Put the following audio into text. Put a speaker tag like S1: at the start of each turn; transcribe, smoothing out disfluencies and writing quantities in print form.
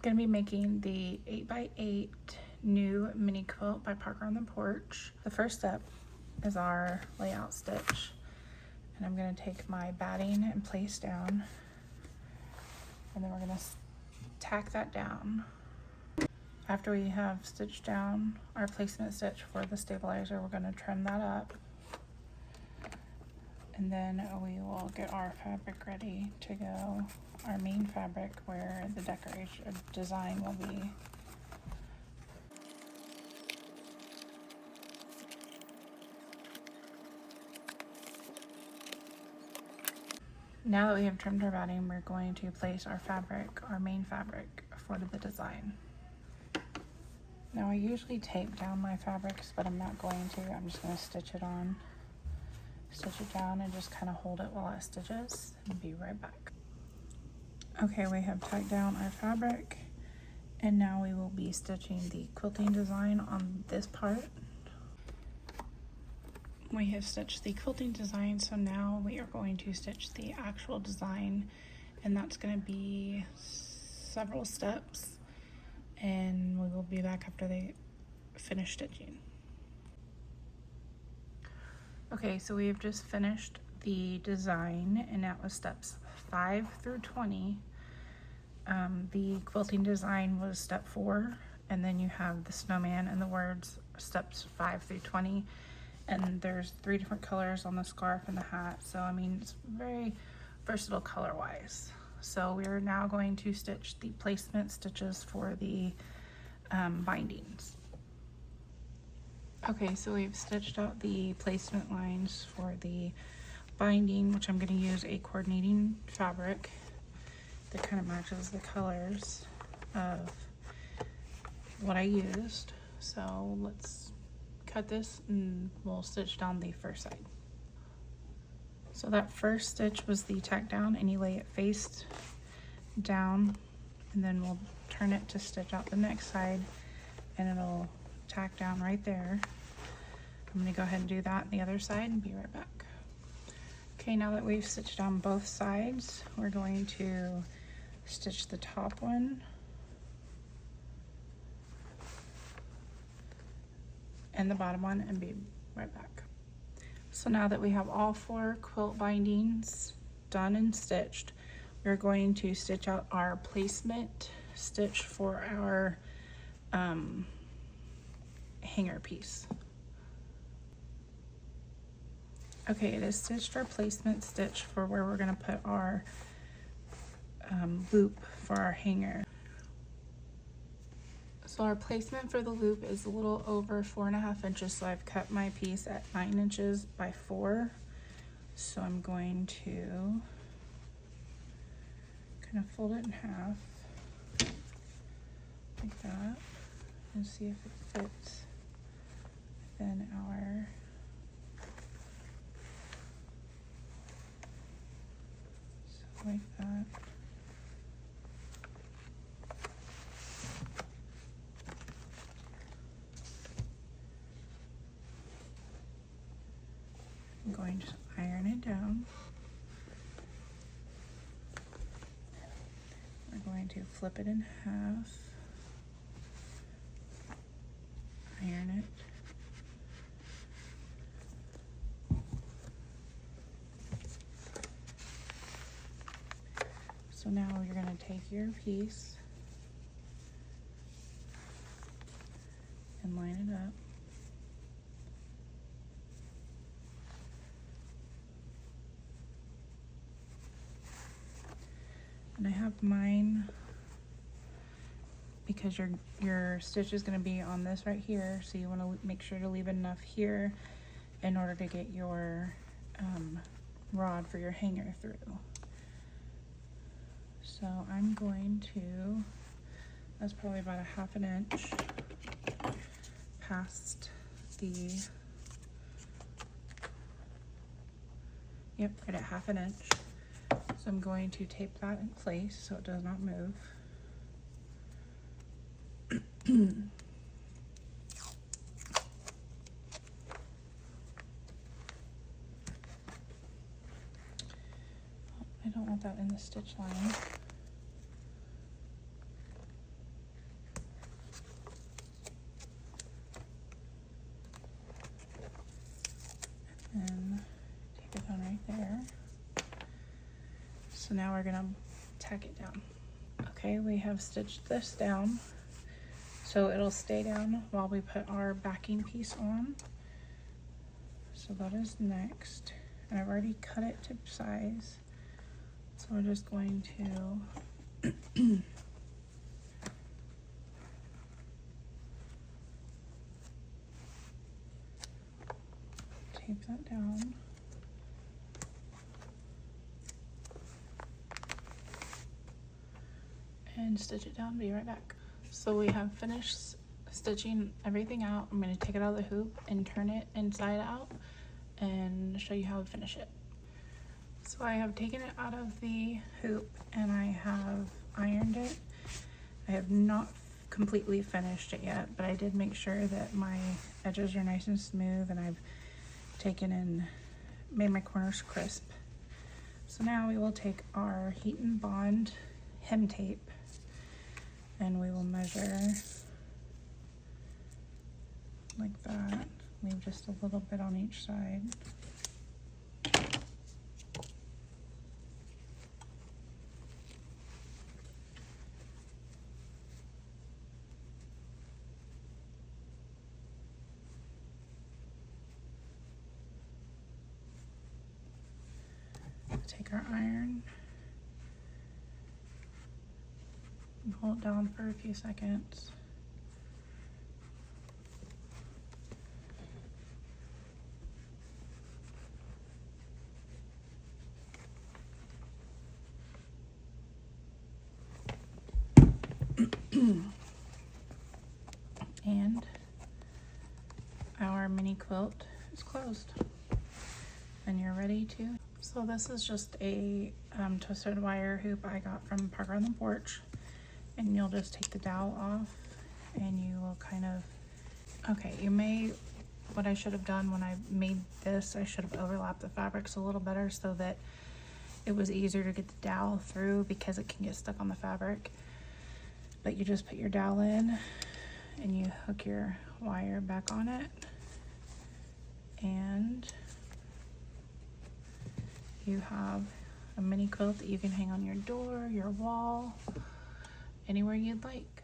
S1: Gonna be making the 8x8 new mini quilt by Parker on the Porch. The first step is our layout stitch, and I'm gonna take my batting and place down, and then we're gonna tack that down. After we have stitched down our placement stitch for the stabilizer, we're gonna trim that up, and then we will get our fabric ready to go, our main fabric where the decoration design will be. Now that we have trimmed our batting, we're going to place our fabric, our main fabric for the design. Now I usually tape down my fabrics, but I'm not going to. I'm just going to stitch it on, stitch it down, and just kind of hold it while it stitches, and be right back. Okay, we have tacked down our fabric, and now we will be stitching the quilting design on this part. We have stitched the quilting design, so now we are going to stitch the actual design, and that's going to be several steps, and we will be back after they finish stitching. Okay, so we have just finished the design, and that was steps 5 through 20. The quilting design was step 4, and then you have the snowman and the words steps 5 through 20. And there's 3 different colors on the scarf and the hat, so I mean it's very versatile color wise. So we are now going to stitch the placement stitches for the bindings. Okay, so we've stitched out the placement lines for the binding, which I'm going to use a coordinating fabric that kind of matches the colors of what I used. So let's cut this and we'll stitch down the first side. So that first stitch was the tack down, and you lay it face down, and then we'll turn it to stitch out the next side, and it'll tack down right there. I'm going to go ahead and do that on the other side and be right back. Okay, now that we've stitched on both sides, we're going to stitch the top one and the bottom one and be right back. So now that we have all 4 quilt bindings done and stitched, we're going to stitch out our placement stitch for our hanger piece. Okay, it is stitched our placement stitch for where we're going to put our loop for our hanger. So our placement for the loop is a little over 4.5 inches, so I've cut my piece at 9 inches by 4. So I'm going to kind of fold it in half like that and see if it fits within our like that. I'm going to iron it down. We're going to flip it in half, iron it. So now you're going to take your piece and line it up. And I have mine because your stitch is going to be on this right here, so you want to make sure to leave enough here in order to get your rod for your hanger through. So I'm going to, that's probably about a 1/2 inch past the, yep, right at 1/2 inch. So I'm going to tape that in place so it does not move. I don't want that in the stitch line. So now we're gonna tack it down. Okay, we have stitched this down, so it'll stay down while we put our backing piece on. So that is next, and I've already cut it to size, so we're just going to tape that down. And stitch it down. Be right back. So we have finished stitching everything out. I'm going to take it out of the hoop and turn it inside out and show you how to finish it. So I have taken it out of the hoop and I have ironed it. I have not completely finished it yet, but I did make sure that my edges are nice and smooth, and I've taken and made my corners crisp. So now we will take our Heat and Bond hem tape and we will measure like that. Leave just a little bit on each side. Take our iron and hold it down for a few seconds. And our mini quilt is closed. And you're ready to. So this is just a twisted wire hoop I got from Parker on the Porch. And you'll just take the dowel off and you will kind of, okay, what I should have done when I made this, I should have overlapped the fabrics a little better so that it was easier to get the dowel through, because it can get stuck on the fabric. But you just put your dowel in and you hook your wire back on it, and you have a mini quilt that you can hang on your door, your wall, anywhere you'd like.